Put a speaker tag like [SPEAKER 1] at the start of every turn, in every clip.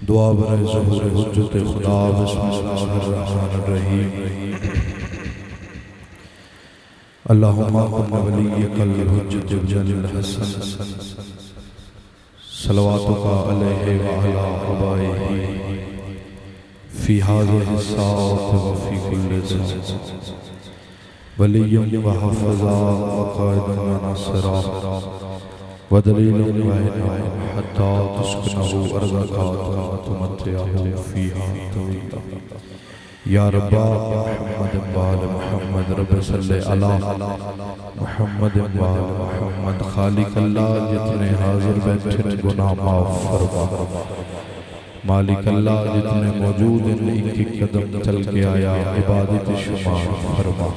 [SPEAKER 1] دعا برائے ظہور حجت خدا بسم اللہ الرحمن الرحیم اللہم کن ولیک الحجت ابن الحسن صلواتک علیہ وعلی آبائہ فی هذه الساعة وفی کل ساعة ولی وحفظا وقائدا وناصرا ودلیل وعناء حتی تسکنہ ارضکا تمتعہ فیہا طویلا یا ربا محمد بال محمد رب صلی اللہ محمد بال محمد خالق اللہ جتنے حاضر بیٹھے گناہ معاف فرما مالک اللہ جتنے موجود ہیں ایک ایک قدم چل کے آیا عبادت شمار فرما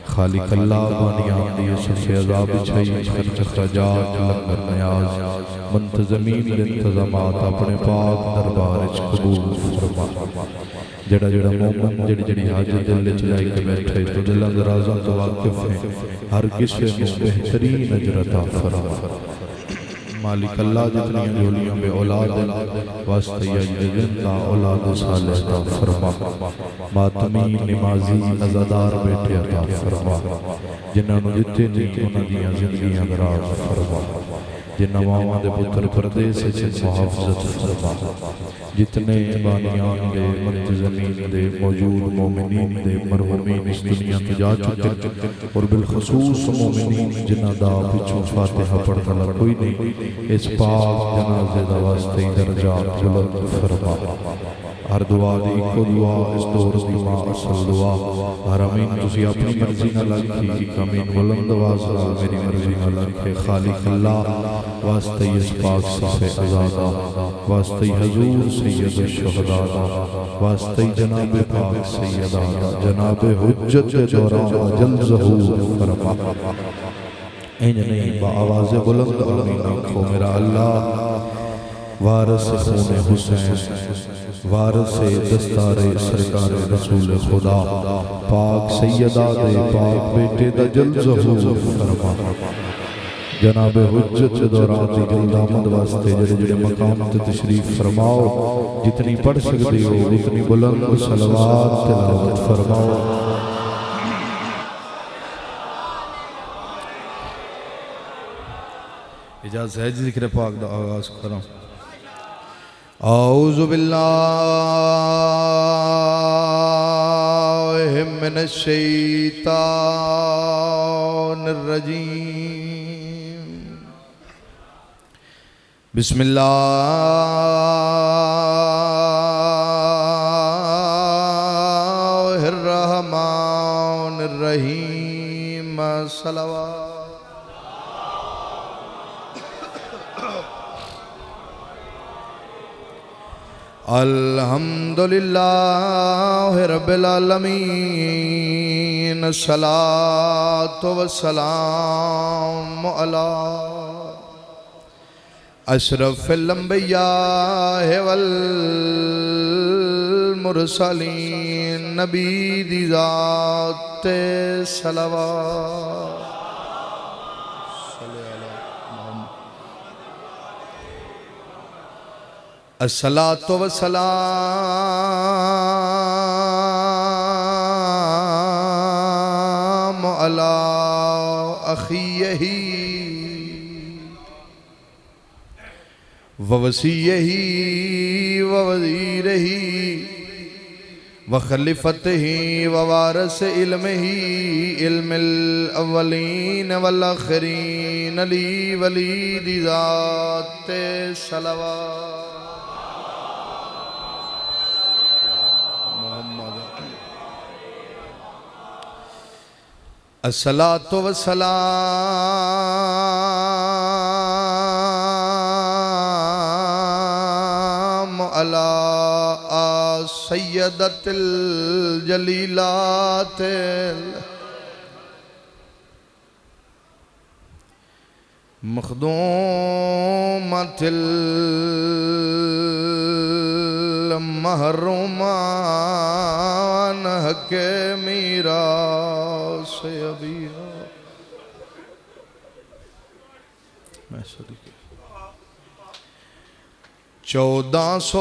[SPEAKER 1] خالق اللہ بانیان دیئے صفی عذاب چھئی خرچ خرجات لنگر نیاز منتظمین الانتظامات اپنے پاک دربارچ قبول فرما جڑا جڑا مومن جڑی جڑی حاجت دل چلائی کے بیٹھے تو دل اندرازوں تو واقف ہیں ہر کسے میں بہترین اجر عطا فرما مالک اللہ جتنی جولیوں میں اولاد واسطہ زندہ اولاد صالح عطا فرما ماتمی نمازی عزادار بیٹے عطا فرما جنہاں نو جتے نہیں انہاں دیاں زندگیاں دراز فرما جنہاں ماما دے پتر پردے سے محافظت فرما جتنے بانیان دے منتظمین دے موجود مومنین دے مرحومین اس دنیا تو جا چکے اور بالخصوص مومنین جنہ دا پچھو فاتحہ پڑھنا کوئی نہیں اس پاک جنازے دا واسطے درجات بلند فرما ہر دعا دی کو دعا اس دور دی ماں اصل دعا ہر امین تسی اپنی مرضی نہ لکھی ایک امین بلند واسطہ میری مرضی نہ لکھے خالق اللہ واسطہ اس پاک سے ازادہ واسطہ حضور سید الشہداء واسطہ جناب پاک سیدہ جناب حجت دوران جل ظہور فرما این نہیں با آواز بلند آمین آنکھو میرا اللہ وارث خون حسین وارث دستار سرکار رسول خدا پاک سیدہ دے پاک بیٹے دا جل ظہور فرما جناب حجت دوران دی جلد آمد واسطے جڑے جڑے مقام تے تشریف فرماؤ جتنی پڑھ سکتے ہو اتنی بلند صلوات تلاوت فرماؤ اجازت ہے ذکر پاک دا آغاز کروں اعوذ باللہ من الشیطان الرجیم بسم اللہ الرحمن الرحیم صلوات الحمدللہ رب العالمین الصلاة والسلام علی اشرف الانبیاء والمرسلین نبی دی ذات صلوات الصلاة والسلام على أخيه ووصيه ووزيره وخلفته ووارث علمه علم الأولين والآخرين لي ولي ذات صلوات الصلاة والسلام على سيدة الجليلات مخدومة المحرومان حق میراث ابیہا 1400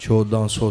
[SPEAKER 1] 1400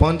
[SPEAKER 1] 5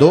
[SPEAKER 1] 2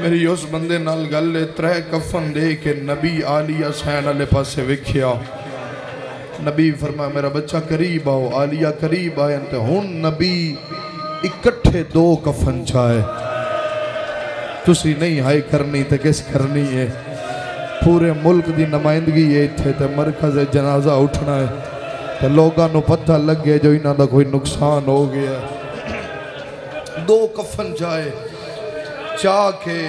[SPEAKER 1] میری اس بندے نال گل ترے کفن دے کے نبی عالیہ حسین والے پاسے ویکھیا نبی فرمایا میرا بچہ قریب آؤ عالیہ قریب آئے تے ہن نبی اکٹھے دو کفن چاہے تسی نہیں ہائی کرنی تے کس کرنی ہے پورے ملک دی نمائندگی ہے اتھے تے مرکز جنازہ اٹھنا ہے تے لوگاں نو پتہ لگ گیا جو انہاں دا کوئی نقصان ہو گیا دو کفن چاہے چاہ کے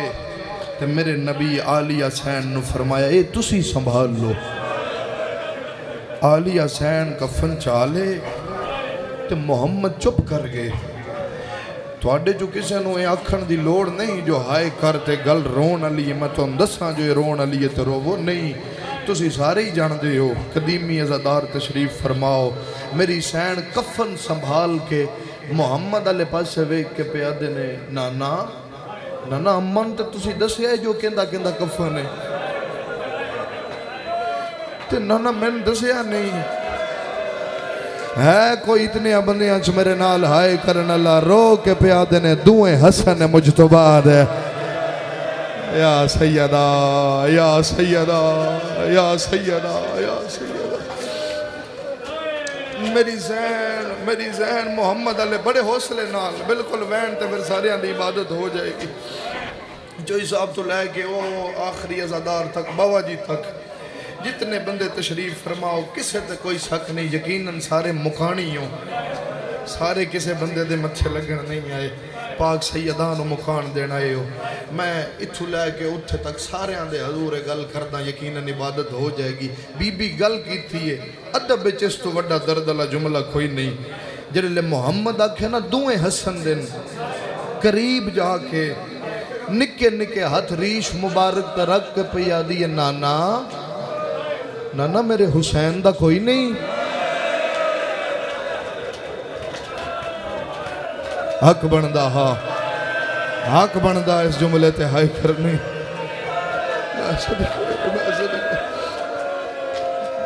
[SPEAKER 1] تے میرے نبی عالیہ حسین نو فرمایا اے تسی سنبھال لو عالیہ حسین کفن چالے تے محمد چپ کر گئے تواڈے جو کسے نو اے آکھن دی لوڑ نہیں جو ہائے کرتے گل رون علی میں تو دساں جو اے رون علی تے روو نہیں تسی سارے ہی جان دے ہو قدیمی عزادار تشریف فرماؤ میری حسین کفن سنبھال کے محمد علیہ پاس سے ویک کے پیادے نے نانا امن تے تسی دسیا ہے جو کہندا کفن ہے تے نانا میں دسیا نہیں ہے کوئی اتنے بندیاں چ میرے نال ہائے کرن اللہ رو کے پیادے نے دوئیں حسن مجھ تو بعد ہے یا سیدہ یا سیدہ یا سیدہ یا سیدہ میری زین محمد علیہ بڑے حوصلے نال بالکل وین تے پھر سارے دی عبادت ہو جائے گی جو حساب تو لے کے وہ آخری عزادار تک بابا جی تک جتنے بندے تشریف فرماؤ کسے تے کوئی شک نہیں یقیناً سارے مکانی ہوں سارے کسے بندے دے متھے لگن نہیں آئے پاک سیدان و مکان دینا آئے ہو میں اتھو لے کے اتھے تک سارے آندے حضور گل کردہ یقیناً عبادت ہو جائے گی بی بی گل کی تھی ہے ادب چس تو وڈا دردلہ جملہ کوئی نہیں جڑے لے محمد آکھے نا دوئیں حسن دن قریب جا کے نکے نکے ہاتھ ریش مبارک ترک کے پیا دیئے نانا میرے حسین دا کوئی نہیں حق بندہ حق بندہ اس جملے تے ہائی کرنی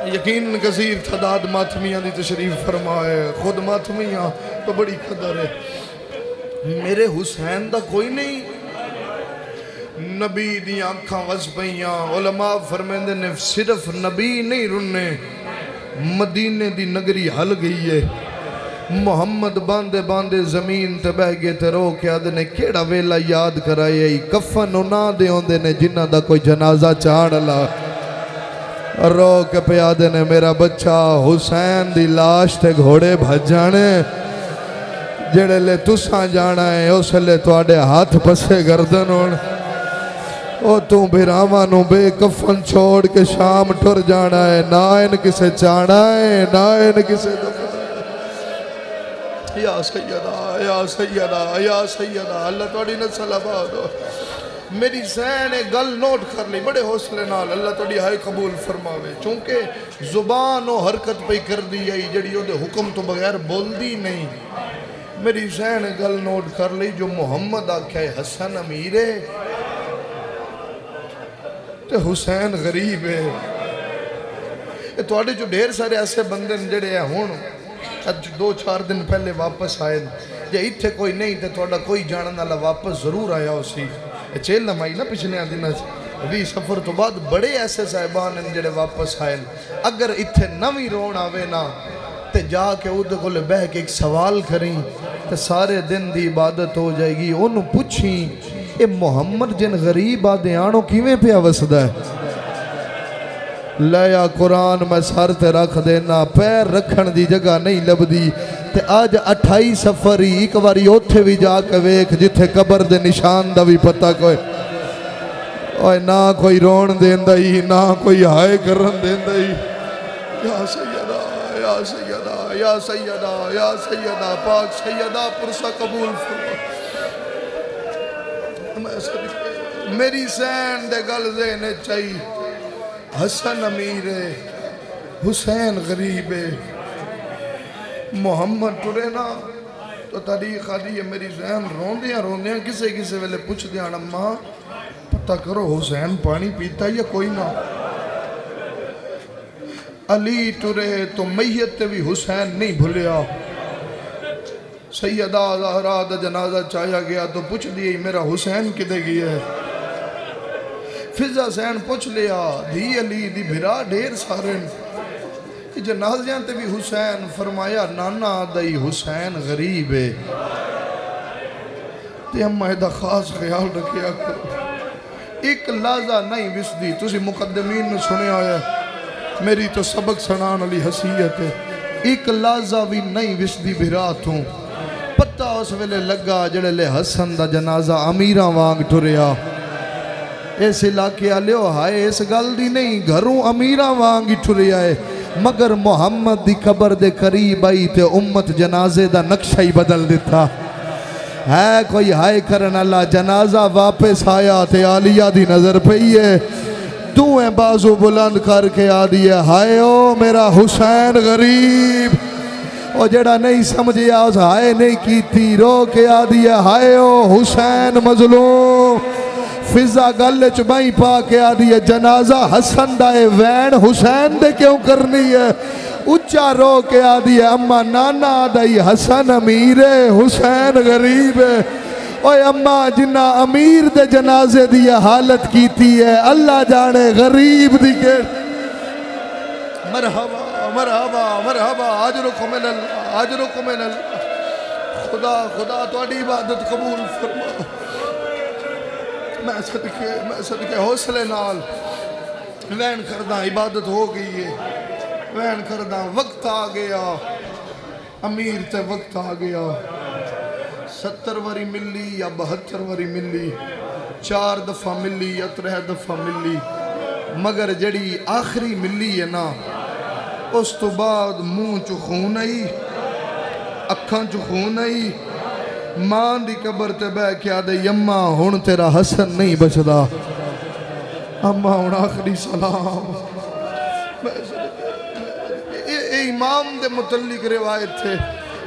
[SPEAKER 1] یقین کثیر تعداد ماتمیاں دی تشریف فرمائے خود ماتمیاں تو بڑی قدر ہے میرے حسین دا کوئی نہیں نبی دی آنکھاں وز پئیاں علماء فرمیندے نے صرف نبی نہیں رننے مدینے دی نگری ہل گئی ہے محمد باندے باندے زمین تے بہ گئے تے رو کے آدھے نے کیڑا ویلا یاد کرائے ای کفن اُنا دے ہوندے نے جنہ دا کوئی جنازہ چاڑ اللہ رو کے پہ آدھے نے میرا بچہ حسین دی لاش تے گھوڑے بھجانے جڑے لے تساں جانا ہے اس لے توڑے ہاتھ پسے گردن ہون او تو بھیرامانوں بے کفن چھوڑ کے شام ٹر جانا ہے نہ ان کسے چانا ہے نہ ان کسے دفن یا سیدہ یا سیدہ یا سیدہ اللہ توڑی نسل آباد ہو میری زین گل نوٹ کر لی بڑے حوصلے نال اللہ توڑی ہائی قبول فرماوے چونکہ زبان و حرکت پہ کر دی ہے جڑی ہو دے حکم تو بغیر بول دی نہیں میری زین گل نوٹ کر لی جو محمد آکھے حسن امیر ہے تے حسین غریب ہے توڑے جو ڈھیر سارے ایسے بندے جڑے ہیں ہون دو چار دن پہلے واپس آئے یا اتھے کوئی نہیں تے توڑا کوئی جاننا اللہ واپس ضرور آیا اسی چیل نمائی نا پچھلے دن بھی سفر تو بعد بڑے ایسے صاحبان ہیں جڑے واپس آئے اگر اتھے نمی رون آوے نا تے جا کے ادھے کو لے بہ کے ایک سوال کریں تے سارے دن دی عبادت ہو جائے گی انہوں پوچھیں اے محمد جن غریب آدھے آنوں کیویں پہ وسدا ہے لیا قرآن میں سر تے رکھ دینا پیر رکھن دی جگہ نہیں لبدی تے آج 28 سفری ایک واری اوتھے بھی جا کے ویکھ جتھے قبر دے نشان دا بھی پتہ کوئی اوہ نہ کوئی رون دین دائی نہ کوئی ہائے کرن دین دائی یا سیدہ یا سیدہ یا سیدہ یا سیدہ پاک سیدہ پرسہ قبول فرما میری سین دے گل زینے چاہیے حسن امیر ہے حسین غریب ہے محمد ٹرے نا تو تاریخ آدھی ہے میری ذہن روندیاں کسے کسے ویلے پوچھ دیاں اماں پتہ کرو حسین پانی پیتا یا کوئی نہ علی ٹرے تو میت بھی حسین نہیں بھولیا سیدہ زہرا دا جنازہ چاہیا گیا تو پوچھ دیئے میرا حسین کدے گیا ہے
[SPEAKER 2] فضا سین پوچھ لیا دھی علی دی بھرا ڈھیر سارے جنازیاں تے بھی حسین، فرمایا نانا دائی حسین غریب ہے تے اماں دا خاص خیال رکھیا کرو۔ ایک لحظہ نہیں وسدی، تسی مقدمین نے سنیا ہے، میری تو سبق سنان علی حسیت ہے، ایک لحظہ بھی نہیں وسدی بھراتوں، پتہ اس ویلے لگا جڑے لے حسن دا جنازہ امیرہ وانگ ٹریا، اس علاقے آلیو ہائے اس گل دی نہیں، گھروں امیرہ وانگ ٹریا ہے، مگر محمد دی قبر دے قریب آئی تے امت جنازے دا نقشہ ہی بدل دیتا ہے۔ کوئی ہائے کرن اللہ جنازہ واپس آیا تے عالیہ دی نظر پئی ہے، تو ہیں بازو بلند کر کے آدھی ہے ہائے او میرا حسین غریب، او جڑا نہیں سمجھیا اس ہائے نہیں کیتی، رو کے آدھی ہے ہائے او حسین مظلوم۔ فضا گلے چبائیں پا کے آدھی ہے جنازہ حسن دائے وین حسین دے کیوں کرنی ہے، اچھا رو کے آدھی ہے اممہ نانا دائی حسن امیر ہے حسین غریب ہے۔ اوہ اممہ جنہ امیر دے جنازے دی حالت کیتی ہے اللہ جانے غریب دی کے مرحبا مرحبا مرحبا آجرکم من اللہ آجرکم من اللہ، خدا تو اڈی عبادت قبول فرما۔ میں صدقے حوصلے نال وین کردہ عبادت ہو گئی ہے، وین کردہ وقت آ گیا، امیر تے وقت آ گیا، 70 وری ملی یا 72 وری ملی، 4 دفعہ ملی یا 3 دفعہ ملی، مگر جڑی آخری ملی ہے نا اس تو بعد منہ چو خون آئی، اکھاں چو خون آئی، ماں دی قبر تے بے کیا دے یماں ہون تیرا حسن نہیں بچدا، اماں ہون آخری سلام۔ اے امام دے متعلق روایت تھے،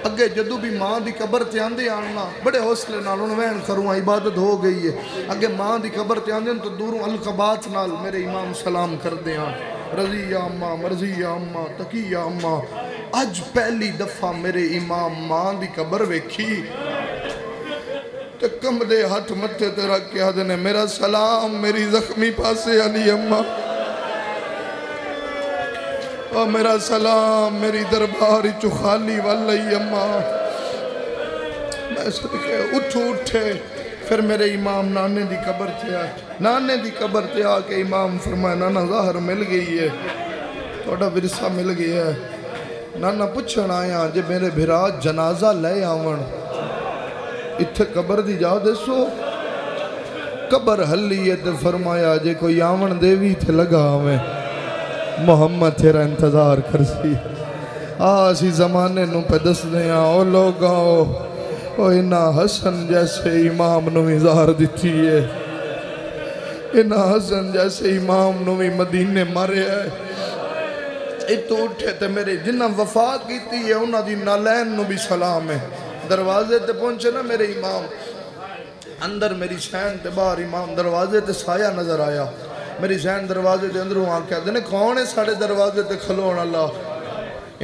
[SPEAKER 2] اگے جدو بھی ماں دی قبر تے آندے آننا بڑے حوصلے نال ان وین کروں عبادت ہو گئی ہے، اگے ماں دی قبر تے آندے تو دوروں القبات نال میرے امام سلام کر دے آن، رضی یا اماں مرضی یا اماں تقی یا اماں۔ اج پہلی دفعہ میرے امام ماں دی قبر ویکھی تے کم دے ہاتھ متھے تے رکھ کے آدھنے میرا سلام میری زخمی پاسے علی اماں، اور میرا سلام میری درباری چو خالی والی اماں۔ میں صدقے اٹھے پھر میرے امام نانے دی قبر تے آئے، نانے دی قبر تے آ کے امام فرمائے نانا ظاہر مل گئی ہے، توڑا ورثہ مل گیا ہے۔ نانا پوچھن آیا جے میرے بھرا جنازہ لے آون اتھے قبر دی جا دے سو، قبر حلی ہے تے فرمایا جے کوئی آون دیوی تے لگا ہمیں محمد تیرا انتظار کرسی، آسی زمانے نو پہ دس دیا او لوگ آؤ او انہا حسن جیسے امام نوی ظاہر دیتی ہے، انہا حسن جیسے امام نوی مدینے مارے ہے۔ اتو اٹھے تے میرے جنہ وفات کیتی ہے انہا دی نالین نو بھی سلام ہے، دروازے تے پہنچے نا میرے امام، اندر میری شین تے باہر امام، دروازے تے سایہ نظر آیا، میری شین دروازے تے اندروں آکے دینے کون ہے ساڑھے دروازے تے کھلون اللہ،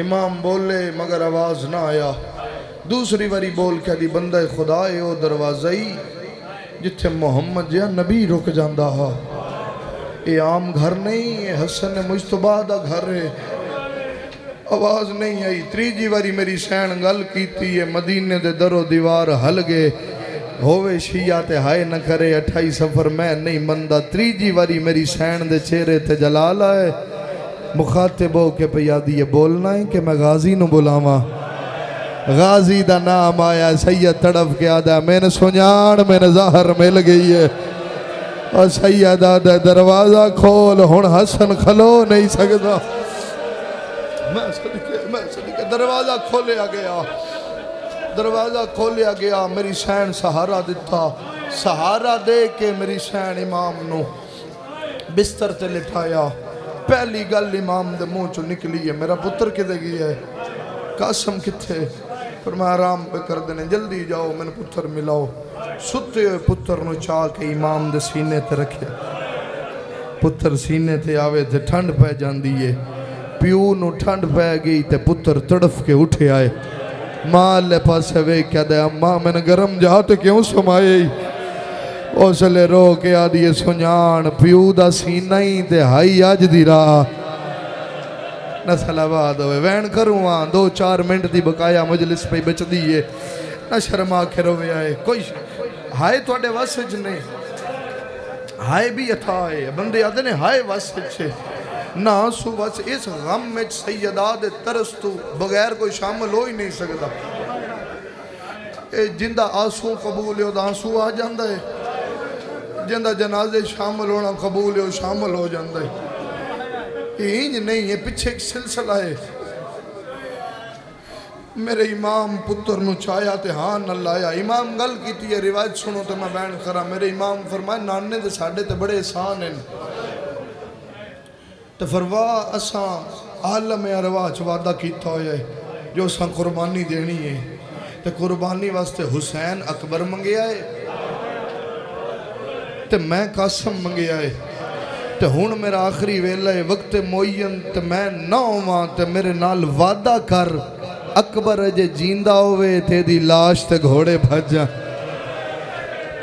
[SPEAKER 2] امام بولے مگر آواز نہ آیا، دوسری واری بول کے دی بندہ خدا ہے او دروازہی جتھے محمد جہاں نبی رک جاندہ ہا، اے عام گھر نہیں ہے حسن مجتبہ دا گھر ہے، آواز نہیں آئی، تریجی واری میری سین گل کیتی ہے، مدینے دے در و دیوار ہل گئے، ہووے شیعہ تے ہائے نہ کرے 28 سفر میں نہیں مندہ، تریجی واری میری سین دے چہرے تے جلال آئے، مخاطب ہو کے پیادی یہ بولنا ہے کہ میں غازی نو بلاما، غازی دا نام آیا، سید تڑف کے آدھا میں نے سنیان میں نے ظاہر مل گئی ہے، اور سید آدھا دروازہ کھول ہن حسن کھلو نہیں سکتا، میں صدقے دروازہ کھولیا گیا، دروازہ کھولیا گیا، میری شین سہارا دیتا، سہارا دے کے میری شین امام نو بستر تے لٹھایا، پہلی گل امام دے منہ چو نکلی ہے میرا پتر کدے گیا ہے، قاسم کتھے، فرمایا آرام پہ کر دینے جلدی جاؤ میں نے پتر ملاؤ، ستے ہوئے پتر نو چاہ کے امام دے سینے تے رکھے، پتر سینے تے آوے تے ٹھنڈ پہ جاندی ہے، پیو نو ٹھنڈ پہ گئی تے پتر تڑف کے اٹھے آئے، ماں لے پاسے وے کیا دے اماں میں نے گرم جہاں تے کیوں سمائے، اس لے رو کے آدھی سنجان پیو دا سینہ ہی تے ہائی آج دی راہ نسل آباد ہوئے وین کروں آن 2-4 منٹ دی بقایا مجلس پہ بچ دیئے نہ شرما کے روے آئے کوئی ہائے تو اڈے واسج نہیں ہائے بھی اتھا ہے بندے آدھے نے ہائے واسج چھے نہ آنسو واسج اس غم میں سیداد ترستو بغیر کوئی شامل ہو ہی نہیں سکتا جندہ آنسو قبول ہو دا آنسو آ جاندہ ہے جندہ جنازے شامل ہونا قبول ہو شامل ہو جاندہ ہے یہ ہینج نہیں ہے پچھے ایک سلسلہ ہے میرے امام پتر نو چاہیا تے ہاں نہ لایا امام گل کی تھی یہ روایت سنو تو میں بیان کرا میرے امام فرمائے نانے دے ساڑھے تے بڑے احسان ہیں تو فروا اساں عالم ارواح وعدہ کیتا ہویا ہے جو اساں قربانی دینی ہے تو قربانی واسطے حسین اکبر منگے آئے تو میں قاسم منگے آئے تو ہون میرا آخری ویلہ ہے وقت معین تو میں نہ ہوں تو میرے نال وعدہ کر اکبر اجے جیندہ ہوئے تے دی لاش تے گھوڑے بھجا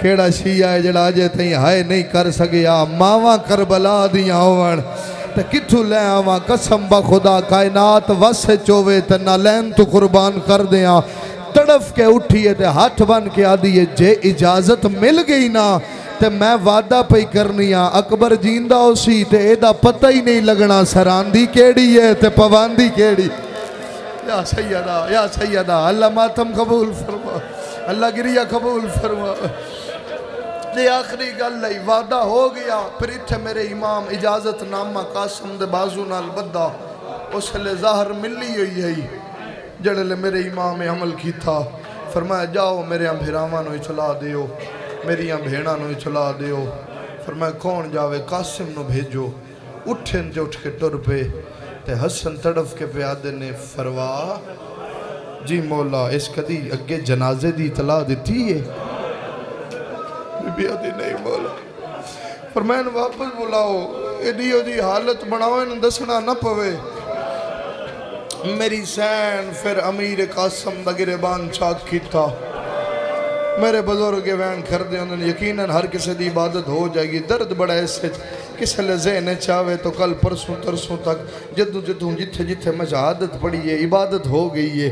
[SPEAKER 2] کیڑا شیعہ ہے جڑا اجے تہیں ہائے نہیں کر سگیا ماواں کربلا دیاں ہوون تے کتھو لے آواں قسم با خدا کائنات وسے چوے تے نہ لین تو قربان کر دیاں تڑف کے اٹھیے تے ہاتھ بن کے آدھیے جے اجازت مل گئی نا تے میں وعدہ پہ کرنیاں اکبر جیندہ ہو سی تے ایدہ پتہ ہی نہیں لگنا سراندی کیڑی ہے تے پواندی کیڑی یا سیدہ اللہ ماتم قبول فرما اللہ گریہ قبول فرما یہ آخری گل لئی وعدہ ہو گیا پھر اتھے میرے امام اجازت نامہ قاسم دے بازو نال بدہ اس لئے ظاہر ملی ہوئی ہے جڑے لے میرے امام عمل کی تھا فرمایا جاؤ میرے بھیراواں نو چلا دیو میری بھیڑاں نو چلا دیو فرمایا کون جاوے قاسم نو بھیجو اٹھن جو اٹھ کے ٹر پہ تے حسن تڑف کے پیادے نے فروا جی مولا اس کدی اگے جنازے دی اطلاع دیتی ہے بی بی آدھی نہیں مولا فرمائن واپس بلاؤ ایڈیو دی حالت بناؤ ان دسنا نہ پوے میری سین پھر امیر قاسم دا گریبان چاک کی تھا میرے بزرگ وین کر دے انہوں نے یقیناً ہر کسی دی عبادت ہو جائے گی درد بڑا ایسے کس لئے ذہن چاہوے تو کل پرسوں ترسوں تک جدوں جتھے جتھے میں شہادت پڑھی ہے عبادت ہو گئی ہے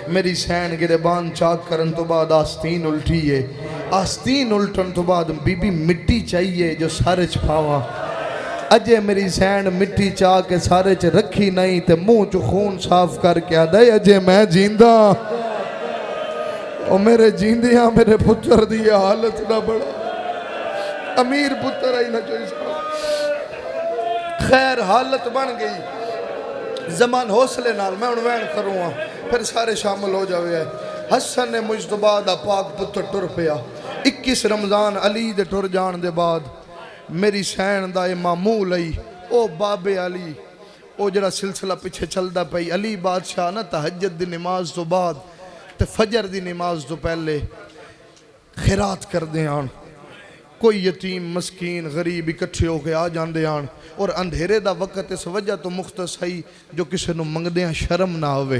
[SPEAKER 2] میری سین گریبان چاک کرن تو بعد آستین الٹی ہے آستین الٹن تو بعد بی بی مٹی چاہیے جو سارے چھپاوا اجے میری سین مٹی چاہ کے سارے چ رکھی نہیں تے منہ چو خون صاف کر کے آدھے اجے میں جیندہ اور میرے جیندیاں میرے پتر دی حالت نہ بڑا امیر پتر آئی نہ چوئی خیر حالت بن گئی زمان حوصلے نال میں انوین کروں ہاں پھر سارے شامل ہو جاوے ہیں حسن نے مجتبہ دا پاک پتر ٹر پیا 21 رمضان علی دے ٹر جان دے بعد میری سین دا معمول آئی او باب علی او جڑا سلسلہ پیچھے چل دا پئی علی بادشاہ نا تہجد دی نماز تو بعد تے فجر دی نماز تو پہلے خیرات کر دے آن کوئی یتیم مسکین غریب اکٹھے ہو کے آ جان دے آن اور اندھیرے دا وقت اس وجہ تو مختص ہے جو کسی نو منگ دے شرم نہ ہوئے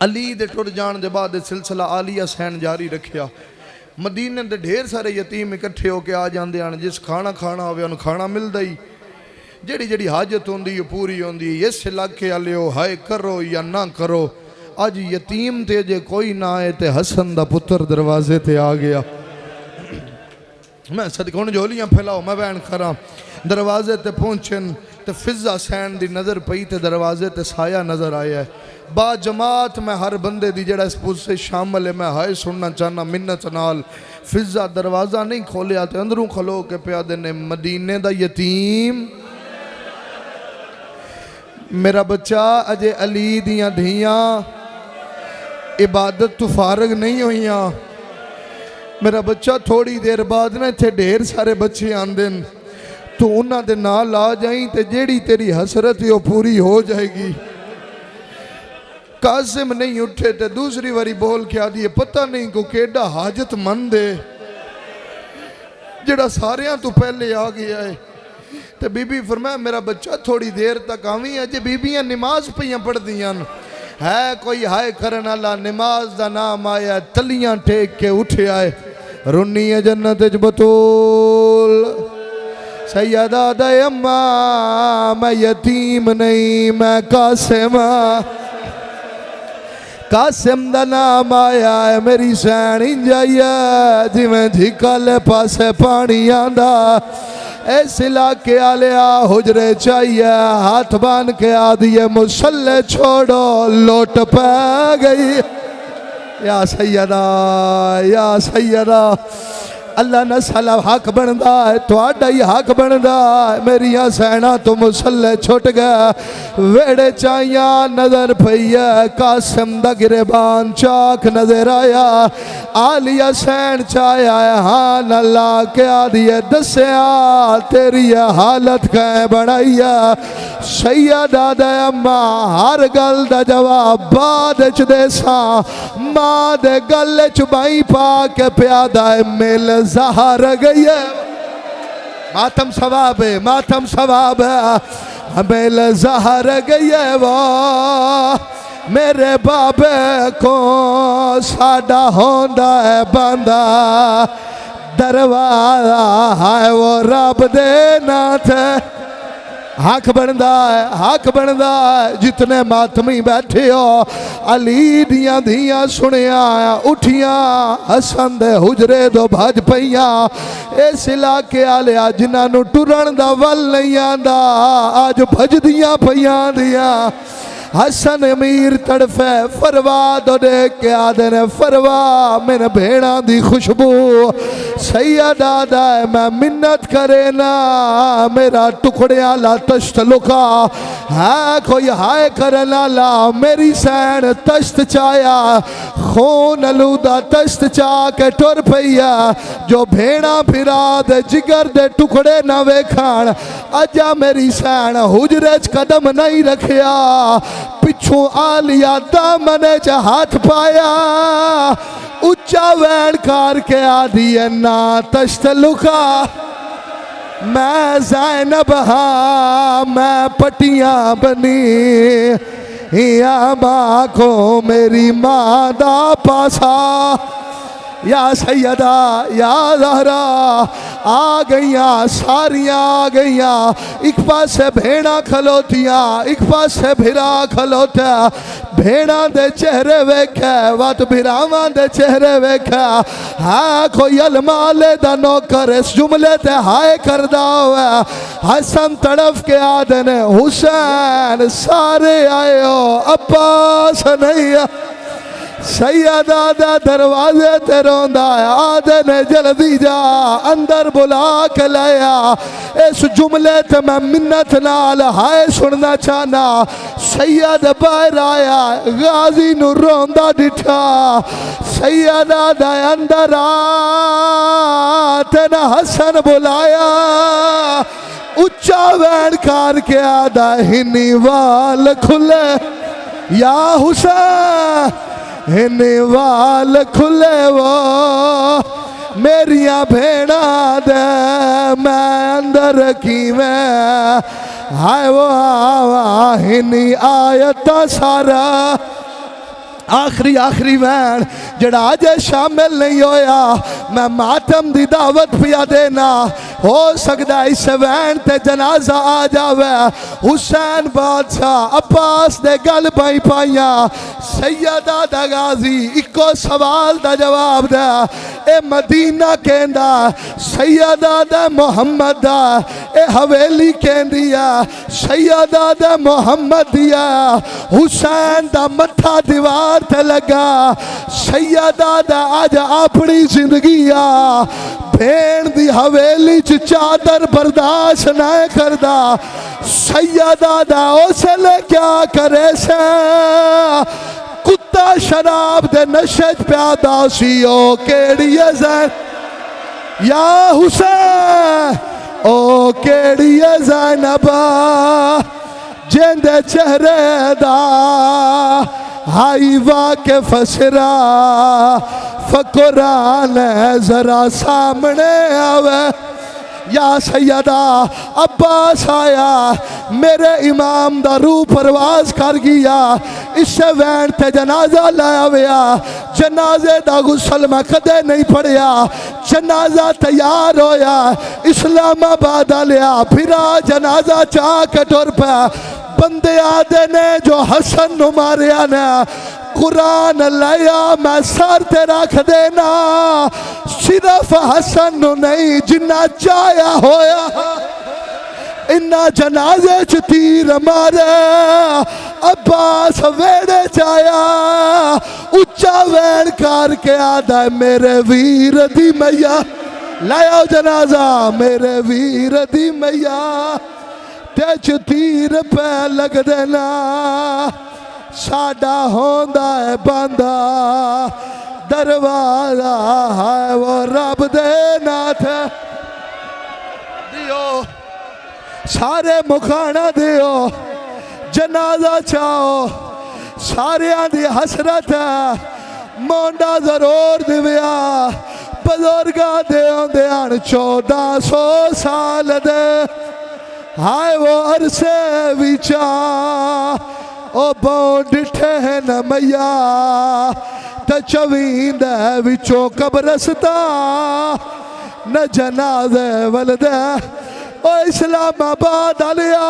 [SPEAKER 2] علی دے ٹر جان دے بعد سلسلہ عالیہ سین جاری رکھیا مدینے دے ڈھیر سارے یتیم اکٹھے ہو کے آ جان دے آن جس کھانا کھانا ہوئے ان کھانا مل دائی جڑی جڑی حاجت ہوندی پوری ہوندی اس علاقے آلیو ہائے کرو یا نہ کرو آج یتیم تے جے کوئی نہ آئے تے حسن دا پتر دروازے تے آ گیا میں صدقون جولیاں پھیلاؤ میں بیان کراں دروازے تے پہنچن تے فضا سین دی نظر پئی تے دروازے تے سایہ نظر آیا ہے با جماعت میں ہر بندے دی جڑا اس پوچھ سے شامل ہے میں ہائے سننا چاہنا منت نال فضا دروازہ نہیں کھولیا تے اندروں کھلو کے پیادے نے مدینے دا یتیم میرا بچہ اجے علی دیاں دھیاں عبادت تو فارغ نہیں ہوئیاں میرا بچہ تھوڑی دیر بعد نا تھے ڈھیر سارے بچے آندن تو انہاں دے نال آ جائیں تے جیڑی تیری حسرت یہ پوری ہو جائے گی قاسم نہیں اٹھے تے دوسری واری بول کے آدھی پتہ نہیں کو کیڑا حاجت مند ہے جڑا ساریاں تو پہلے آ گیا ہے تے بی بی فرمایا میرا بچہ تھوڑی دیر تک آویں اجے بی بیاں نماز پہیاں پڑھ دیاں ہے کوئی ہائے کرن اللہ نماز دا نام آیا تلیاں ٹیک کے اٹھے آئے رنی ہے جنت وچ بطول سیدہ دے اماں میں یتیم نہیں میں قاسم قاسم دا نام آیا ہے میری سین انجائی ہے جی میں دھکل پاسے پانی آندہ ایس علاقے آلیا حجرے چاہیے ہاتھ بان کے آدھیے مسلح چھوڑو لوٹ پہ گئی یا سیدہ اللہ نہ سلام حق بندہ ہے تو آڈا ہی حق بندہ ہے میری سینہ تو مسلح چھوٹ گیا ویڑے چاہیاں نظر پہیا قاسم دا گریبان چاک نظر آیا آلیہ سین چاہیا ہے ہاں اللہ کے آدھیے دسیا تیری حالت کہیں بڑھائیا سیدہ دے اماں ہر گل دا جواب بعد چ دے سا ماں دے گل چ بائی پا کے پیادہ مل زہر گئی ہے ماتم ثواب ہے مل زہر گئی ہے وہ میرے بابے کو ساڑا ہوندہ ہے بندہ دروازہ ہے وہ رب دینا تھے حق بندہ ہے جتنے ماتمی بیٹھے ہو علی دیاں دیاں سنیاں اٹھیاں حسن دے حجرے دو بھاج پہیاں اس علاقے آلیا جنہاں نو ٹرن دا ول نہیں آندہ آج بھج دیاں پہیاں دیاں حسن امیر تڑفے فروا دو دیکھ کے آدھے نے فروا من بھیڑاں دی خوشبو سیدہ دائے میں منت کرے نا میرا ٹکڑے آلہ تشت لکا ہے کوئی ہائے کرنا لا میری سین تشت چایا خون علودہ تشت چاہ کے ٹور پہیا جو بھیڑاں پھرا دے جگر دے ٹکڑے نہ ویکھان اجا میری سین حجرج قدم نہیں رکھیا پچھوں آلیا دامنے چا ہاتھ پایا اچھا وین کار کے آدھی ہے نا تشت لکا میں زینب ہاں میں پٹیاں بنی یا ماں کو میری ماں دا پاسا یا سیدہ یا زہرا آ گئیاں ساریاں آ گئیاں ایک پاس سے بھیڑا کھلوتیاں ایک پاس سے بھیرا کھلوتیا بھیڑا دے چہرے ویکھے وات بھیراواں دے چہرے ویکھے ہاں کوئی المالے دا نوکر اس جملے تے ہائے کردہ ہوئے حسن تڑف کے آدھنے حسین سارے آئے ہو عباس نہیں ہے سیدہ دا دروازے تے روندہ آدھے نے جلدی جا اندر بلا کے لیا اس جملے تے میں منت نال ہائے سننا چاہنا سیدہ باہر آیا غازی نو روندہ ڈٹھا سیدہ دا اندر آتے نہ حسن بلایا اچھا وین کار کے آدھا ہنی وال کھلے یا حسین ہنی وال کھلے وہ میریاں بھیڑا دے میں اندر کی میں ہائے وہ آوہ ہنی آیتا سارا آخری وین جڑا آج شامل نہیں ہویا میں ماتم دی دعوت پیا دینا ہو سکتا اس وین تے جنازہ آ جاوے حسین بادشاہ عباس دے گل بائی پائیاں سیدہ دا غازی اکو سوال دا جواب دے اے مدینہ کہندا سیدہ دا محمد دا اے حویلی کہندیا سیدہ دا محمد دیا حسین دا متھا دیوار تے لگا سیدہ دا آج اپنی زندگی بھین دی حویلی چادر برداشت نہ کردہ سیدہ دا اسلے کیا کرے سے کتا شراب دے نشج پیادا سی او کیڑی زین یا حسین او کیڑی زینبا جندے چہرے دا ہائی واقف سرا فقران ذرا سامنے آوے یا سیدہ عباس آیا میرے امام دا روح پرواز کر گیا اس سے وین تے جنازہ لایا ویا جنازے دا غسل میں کدے نہیں پڑیا جنازہ تیار ہویا اسلام آباد لیا پھرا جنازہ چاہ کے ٹر پیا بندے آدھے نے جو حسن نو ماریا نے قرآن لیا میں سر تے رکھ دینا صرف حسن نو نہیں جنہ چایا ہویا انہا جنازے چ تیر مارے عباس ویڑے چایا اچھا ویڑ کر کے آدھا میرے ویر دی میاں لایا جنازہ میرے ویر دی میاں تے چ تیر پہ لگ دینا ساڈا ہوندا ہے باندھا دروازہ ہے وہ رب دے ناتھ دیو سارے مکھانا دیو جنازہ چاہو سارے دی حسرت ہے مونڈا ضرور دیویا بزرگا دیوں دیان 1400 سال دے ہائے وہ عرصے وچا او بون ڈٹھے ہیں نمیا تا چوین دے وچو قبرستا نہ جنازے ولدے او اسلام آباد آلیا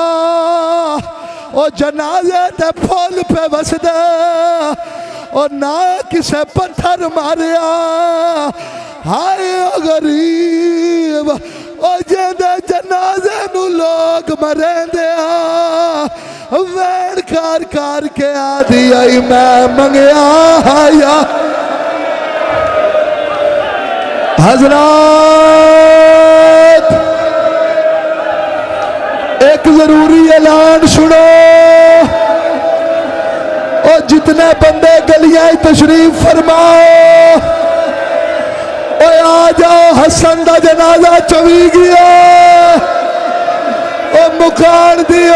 [SPEAKER 2] او جنازے تے پھول پہ وسدے او نہ کسے پتھر ماریا ہائے او غریب او جیندے جنازے نو لوگ مرین دیا وین کار کار کے آدھی آئی میں منگیا آیا حضرات ایک ضروری اعلان سنو اور جتنے بندے گلیاں تشریف فرماؤ اور آ جاؤ حسن دا جنازہ چوی گیا اور مکان دیو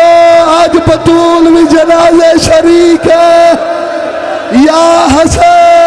[SPEAKER 2] آج بطول بھی جنازے شریک ہے یا حسن